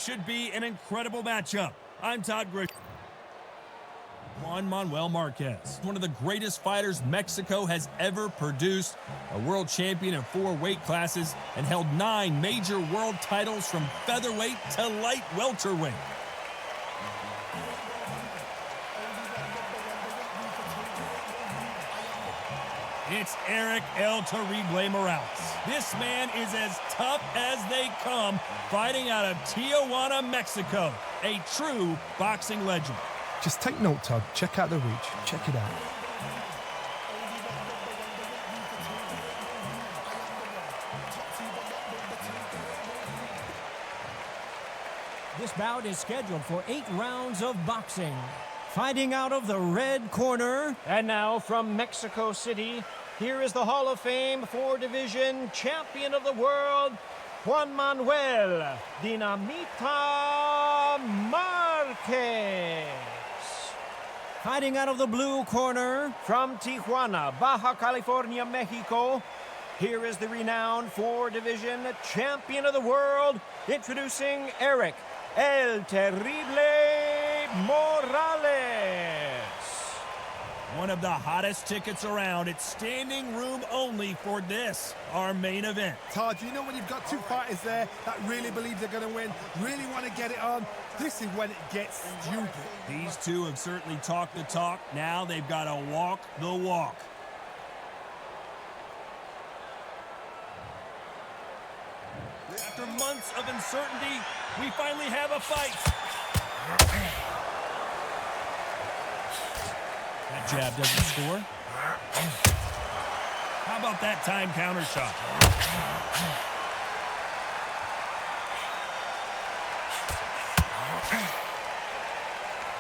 Should be an incredible matchup. I'm Todd Grish. Juan Manuel Marquez, one of the greatest fighters Mexico has ever produced, a world champion in 4 weight classes, and held 9 major world titles from featherweight to light welterweight. It's Erik El Terrible Morales. This man is as tough as they come, fighting out of Tijuana, Mexico. A true boxing legend. Just take note, Todd. Check out the reach. Check it out. This bout is scheduled for 8 rounds of boxing. Fighting out of the red corner. And now from Mexico City, here is the Hall of Fame 4-division champion of the world, Juan Manuel Dinamita Marquez. Fighting out of the blue corner, from Tijuana, Baja California, Mexico, here is the renowned 4-division champion of the world, introducing Erik El Terrible Morales. One of the hottest tickets around. It's standing room only for this, our main event. Todd, you know when you've got 2 fighters there that really believe they're going to win, really want to get it on, this is when it gets stupid. These two have certainly talked the talk. Now they've got to walk the walk. After months of uncertainty, we finally have a fight. That jab doesn't score. How about that time counter shot?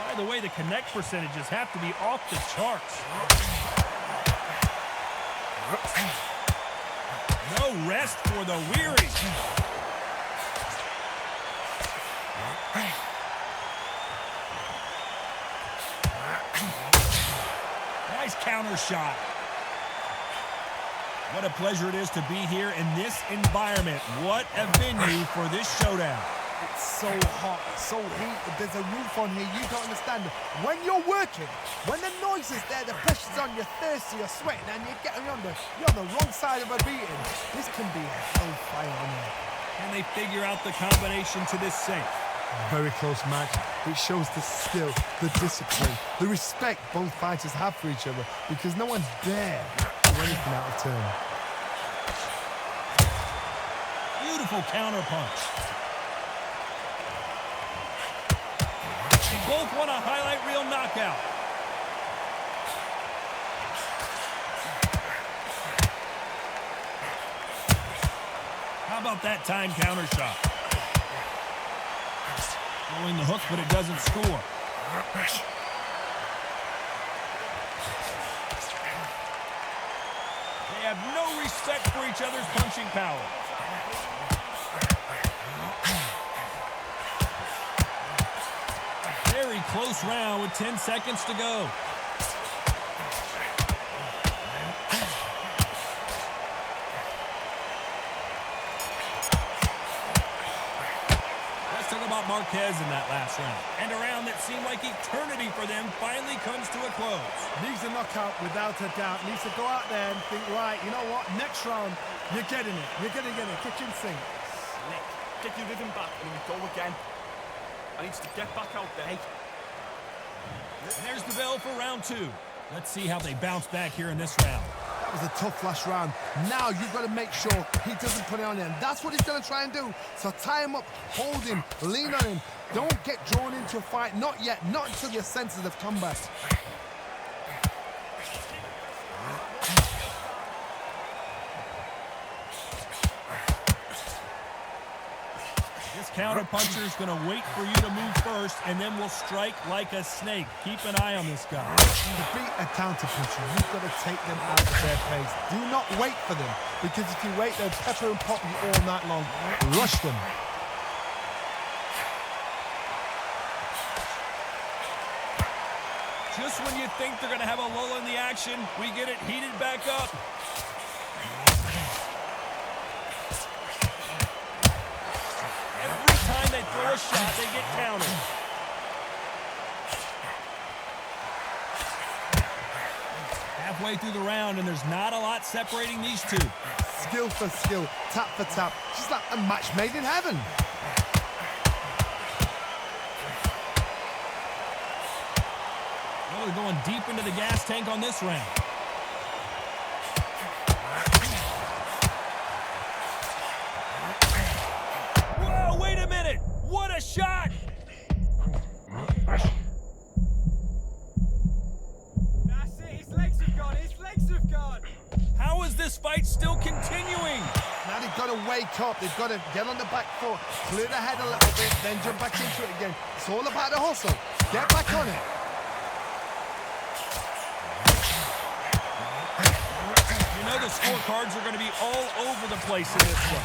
By the way, the connect percentages have to be off the charts. No rest for the weary. Nice counter shot. What a pleasure it is to be here in this environment. What a venue for this showdown. It's so hot, so heated. There's a roof on here. You don't understand. When you're working, when the noise is there, the pressure's on, you're thirsty, you're sweating, and you're on the wrong side of a beating. This can be a hellfire on there. Can they figure out the combination to this safe? Very close match. It shows the skill, the discipline, the respect both fighters have for each other, because no one's there to do anything out of turn. Beautiful counter punch. They both want a highlight reel knockout. How about that time counter shot? Throwing the hook, but it doesn't score. They have no respect for each other's punching power. Very close round with 10 seconds to go. Marquez in that last round. And a round that seemed like eternity for them finally comes to a close. Needs a knockout without a doubt. Needs to go out there and think, right, you know what? Next round, you're getting it. You're going to get it. Kitchen sink. Nick, get your rhythm back and we go again. I need to get back out there. And there's the bell for round 2. Let's see how they bounce back here in this round. That was a tough last round. Now you've got to make sure he doesn't put it on him. That's what he's going to try and do. So tie him up, hold him, lean on him. Don't get drawn into a fight. Not yet. Not until your senses have come back. This counter-puncher is going to wait for you to move first, and then will strike like a snake. Keep an eye on this guy. To beat a counter-puncher, you've got to take them out of their pace. Do not wait for them, because if you wait, they'll pepper and pop you all night long. Rush them. Just when you think they're going to have a lull in the action, we get it heated back up. Every time they throw a shot, halfway through the round, and there's not a lot separating these two. Skill for skill, tap for tap. Just like a match made in heaven. Well, they're going deep into the gas tank on this round. Whoa, wait a minute! What a shot! That's it, his legs have gone, his legs have gone! How is this fight still continuing? Now they've got to wake up. They've got to get on the back foot, clear the head a little bit, then jump back into it again. It's all about the hustle. Get back on it. You know the scorecards are going to be all over the place in this one.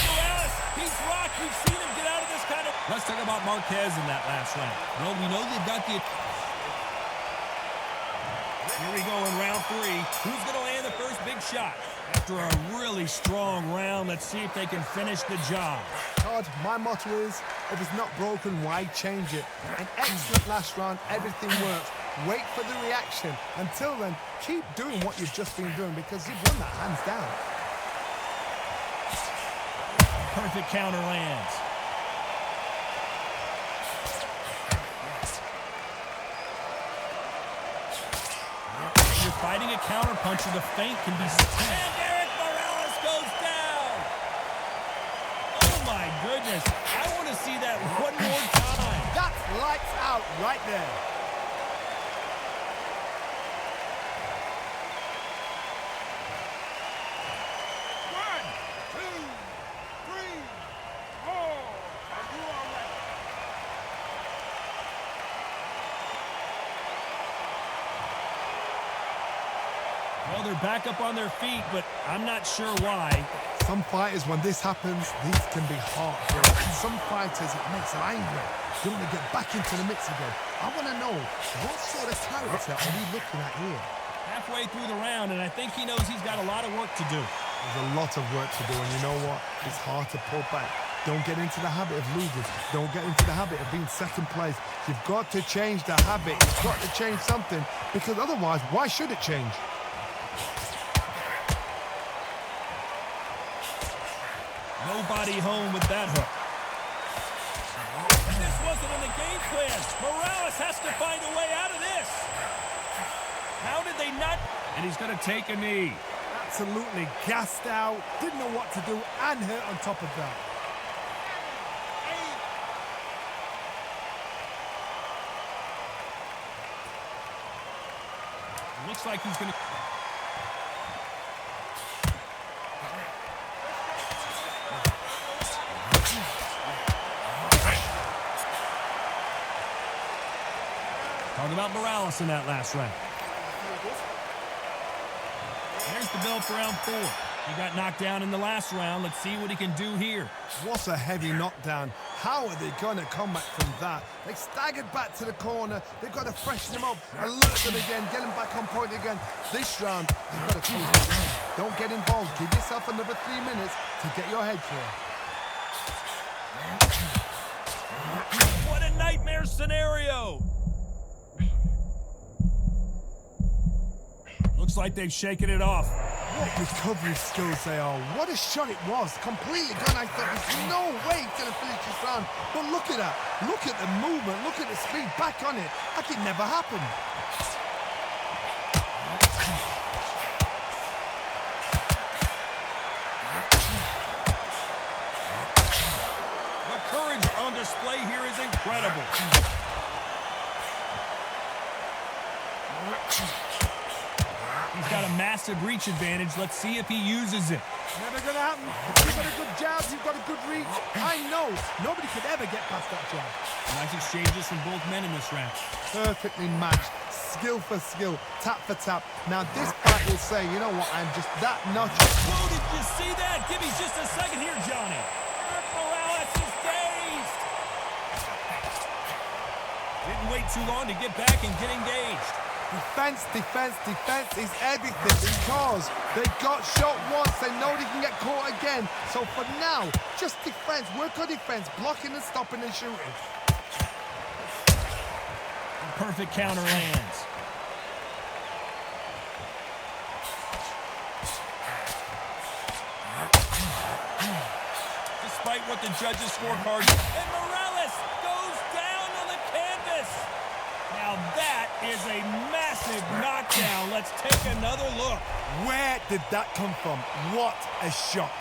Morales, he's rocked. We've seen him get out of this kind of... Let's talk about Marquez in that last round. Well, we know they've got the... Here we go in round 3. Who's going to land the first big shot? After a really strong round, let's see if they can finish the job. Todd, my motto is, if it's not broken, why change it? An excellent last round, everything works. Wait for the reaction. Until then, keep doing what you've just been doing because you've won that hands down. Perfect counter lands. If you're fighting a counter puncher, the feint can be... And Erik Morales goes down! Oh my goodness, I want to see that one more time. That's lights out right there. One, two, three, four, and you are ready. Well, they're back up on their feet, but I'm not sure why. Some fighters, when this happens, these can be heartbreaking. Some fighters, it makes them angry. They want to get back into the mix again. I want to know, what sort of character are we looking at here? Halfway through the round, and I think he knows he's got a lot of work to do. There's a lot of work to do, and you know what? It's hard to pull back. Don't get into the habit of losing. Don't get into the habit of being second place. You've got to change the habit. You've got to change something, because otherwise, why should it change? Nobody home with that hook. And this wasn't in the game plan. Morales has to find a way out of this. How did they not? And he's going to take a knee. Absolutely gassed out, didn't know what to do, and hurt on top of that. Looks like he's going to... Talking about Morales in that last round. There's the bell for round 4. He got knocked down in the last round. Let's see what he can do here. What a heavy knockdown. How are they going to come back from that? They staggered back to the corner. They've got to freshen him up, alert them again, get him back on point again. This round, you've got to choose. Don't get involved. Give yourself another 3 minutes to get your head clear. What a nightmare scenario. Looks like they've shaken it off. What recovery skills they are. What a shot it was. Completely gone. I thought there's no way he's going to finish this round. But look at that. Look at the movement. Look at the speed. Back on it. Like it never happened. The courage on display here is incredible. He's got a massive reach advantage. Let's see if he uses it. Never going to happen. You've got a good jab. You've got a good reach. I know. Nobody could ever get past that jab. Nice exchanges from both men in this round. Perfectly matched. Skill for skill. Tap for tap. Now this fight will say, you know what, I'm just that notch. Whoa, did you see that? Give me just a second here, Johnny. Erik Morales is dazed. Didn't wait too long to get back and get engaged. Defense, defense, defense is everything because they got shot once. They know they can get caught again. So for now, just defense. Work on defense. Blocking and stopping and shooting. perfect counter lands. Despite what the judges' scorecard, and Morales goes down on the canvas. Now that is a massive knockdown. Let's take another look. Where did that come from? What a shot.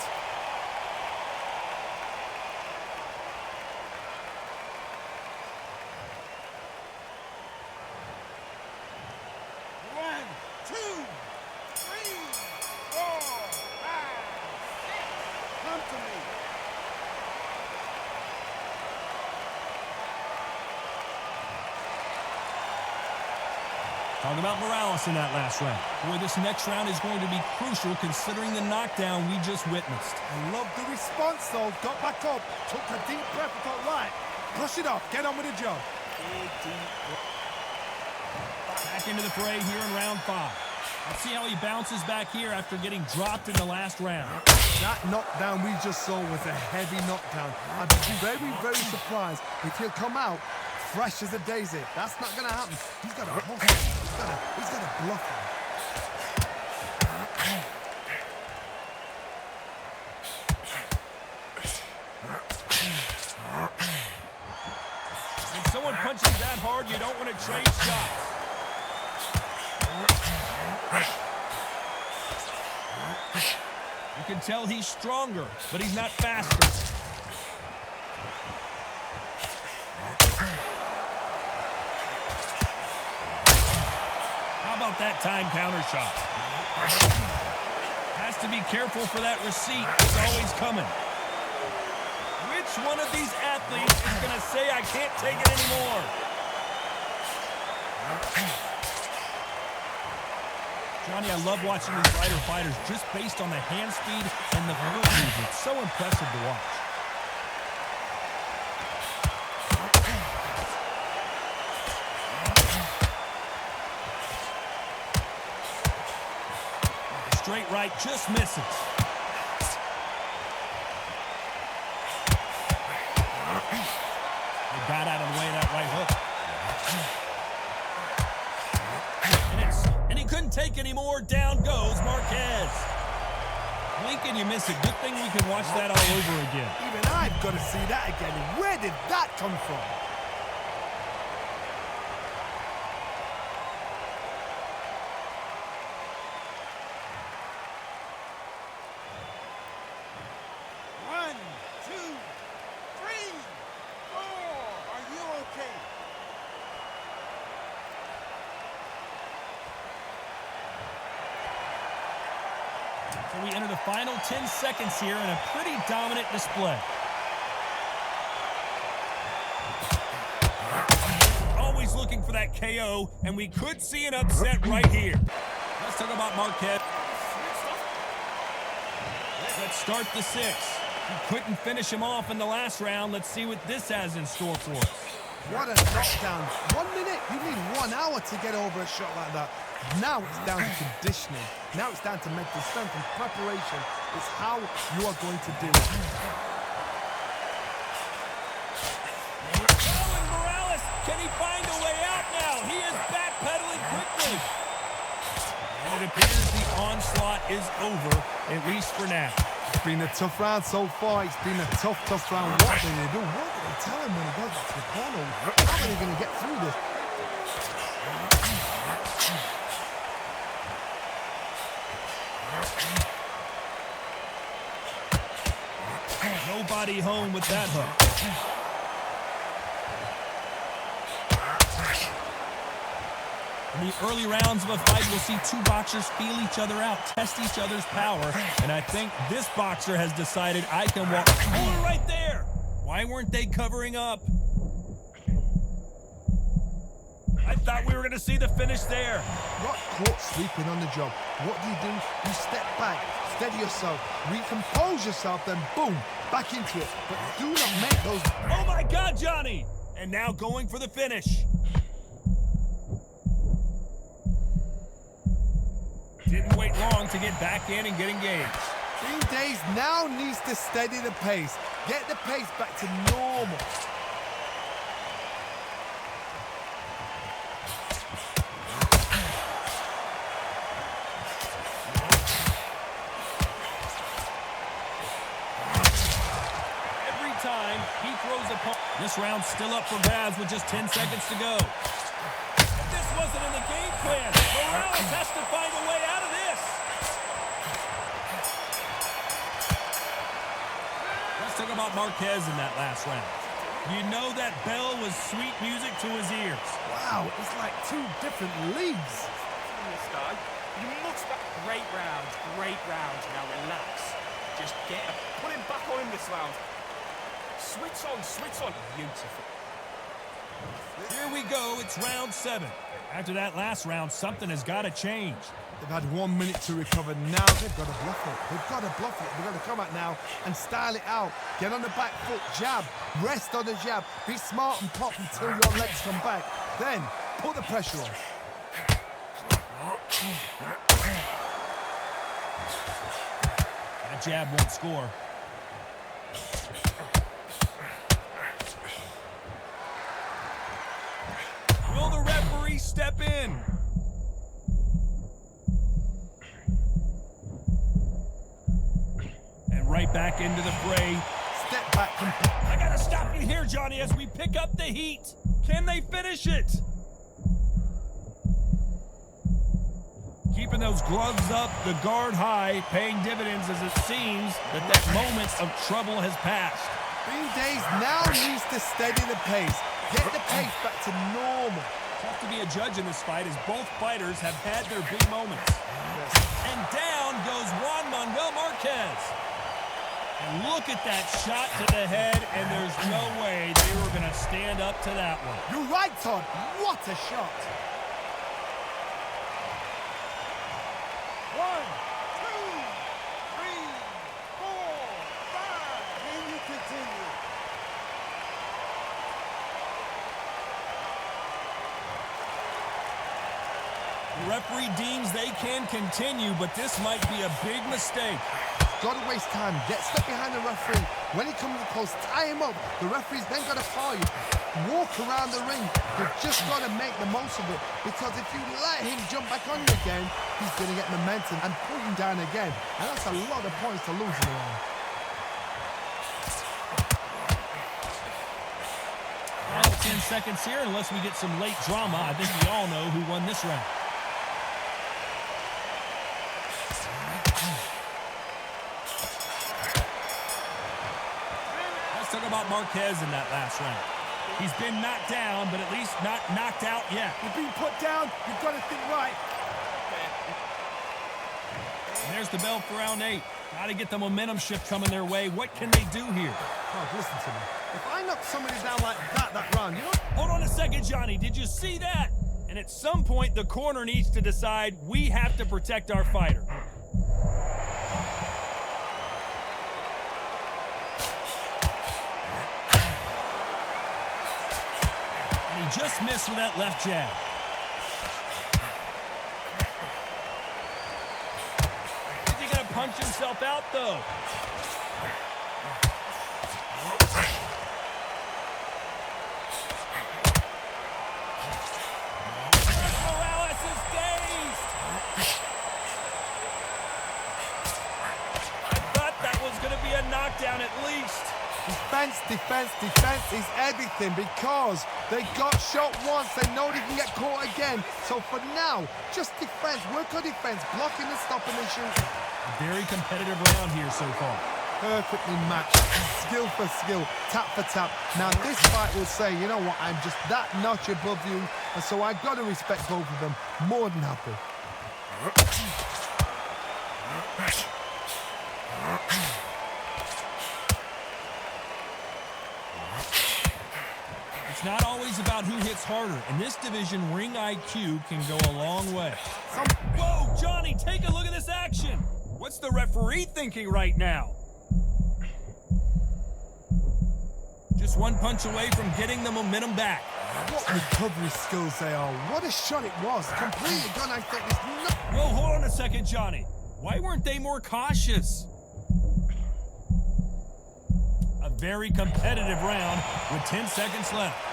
Talk about Morales in that last round. Boy, this next round is going to be crucial considering the knockdown we just witnessed. I love the response, though. Got back up, took a deep breath and thought, right, brush it off, get on with the job. Back into the fray here in round 5. Let's see how he bounces back here after getting dropped in the last round. That knockdown we just saw was a heavy knockdown. I'd be very, very surprised if he'll come out fresh as a daisy. That's not going to happen. He's got a hustle. He's got a bluff him. When someone punches that hard, you don't want to trade shots. You can tell he's stronger, but he's not faster. How about that time counter shot? Has to be careful for that receipt. It's always coming. Which one of these athletes is going to say, I can't take it anymore? Johnny, I love watching these lighter fighters just based on the hand speed and the foot movement. It's so impressive to watch. Straight right just misses. They got out of the way of that right hook. And he couldn't take any more. Down goes Marquez. Blink and you miss it. Good thing we can watch that all over again. Even I've got to see that again. Where did that come from? So we enter the final 10 seconds here in a pretty dominant display. Always looking for that KO, and we could see an upset right here. Let's talk about Marquez. Let's start the 6. He couldn't finish him off in the last round. Let's see what this has in store for us. What a knockdown. 1 minute, you need 1 hour to get over a shot like that. Now it's down to conditioning. Now it's down to mental strength and preparation. It's how you are going to do it. Oh, Morales, can he find a way out now? He is backpedaling quickly. And it appears the onslaught is over, at least for now. It's been a tough round so far. It's been a tough round. What do they do? What do they tell him when he goes back to the corner? How are they going to get through this? Nobody home with that hook. In the early rounds of a fight, we'll see two boxers feel each other out, test each other's power, and I think this boxer has decided I can walk. Oh, right there! Why weren't they covering up? I thought we were going to see the finish there. Not caught sleeping on the job. What do? You step back, steady yourself, recompose yourself, then boom, back into it. But do not make those... Oh my God, Johnny! And now going for the finish. Didn't wait long to get back in and get engaged. Days now needs to steady the pace. Get the pace back to normal. This round's still up for grabs with just 10 seconds to go. This wasn't in the game plan. Morales has to find a way out of this. Let's talk about Marquez in that last round. You know that bell was sweet music to his ears. Wow, it's like two different leagues. This guy, you must back. Great round. Now relax. Just put him back on him this round. Switch on. Beautiful. Here we go. It's round 7. After that last round, something has got to change. They've had 1 minute to recover. Now they've got to bluff it. They've got to come out now and style it out. Get on the back foot, jab. Rest on the jab. Be smart and pop until your legs come back. Then put the pressure on. That jab won't score. Will the referee step in? And right back into the fray. Step back. I gotta stop you here, Johnny, as we pick up the heat. Can they finish it? Keeping those gloves up, the guard high, paying dividends as it seems that moment of trouble has passed. Bean Days now needs to steady the pace. Get the pace back to normal. Tough to be a judge in this fight as both fighters have had their big moments. And down goes Juan Manuel Marquez. And look at that shot to the head, and there's no way they were going to stand up to that one. You're right, Todd. What a shot. 1, 2, 3, 4, 5. And you continue. The referee deems they can continue, but this might be a big mistake. Got to waste time. Get stuck behind the referee. When he comes close, tie him up. The referee's then got to foul you. Walk around the ring. You've just got to make the most of it. Because if you let him jump back on you again, he's going to get momentum and pull you down again. And that's a lot of points to lose in the round. Well, 10 seconds here, unless we get some late drama. I think we all know who won this round. Let's talk about Marquez in that last round. He's been knocked down, but at least not knocked out yet. You've been put down. You've got to think right. And there's the bell for round 8. Got to get the momentum shift coming their way. What can they do here? Oh, listen to me. If I knock somebody down like that round, you know... Hold on a second, Johnny. Did you see that? And at some point, the corner needs to decide we have to protect our fighter. And he just missed with that left jab. Is he going to punch himself out, though? Knockdown at least. Defense is everything because they got shot once. They know they can get caught again. So for now, just defense. Work on defense, blocking and stopping and shooting. Very competitive round here so far. Perfectly matched, skill for skill, tap for tap. Now this fight will say, you know what, I'm just that notch above you, and so I've got to respect both of them. More than happy. It's not always about who hits harder. In this division, ring IQ can go a long way. Whoa, Johnny, take a look at this action. What's the referee thinking right now? Just one punch away from getting the momentum back. What recovery skills they are. What a shot it was. Completely gone, I think. Whoa, hold on a second, Johnny. Why weren't they more cautious? A very competitive round with 10 seconds left.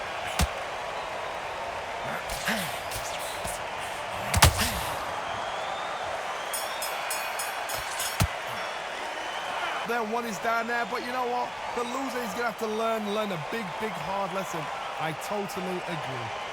Then one is down there, but you know what? The loser is going to have to learn a big, hard lesson. I totally agree.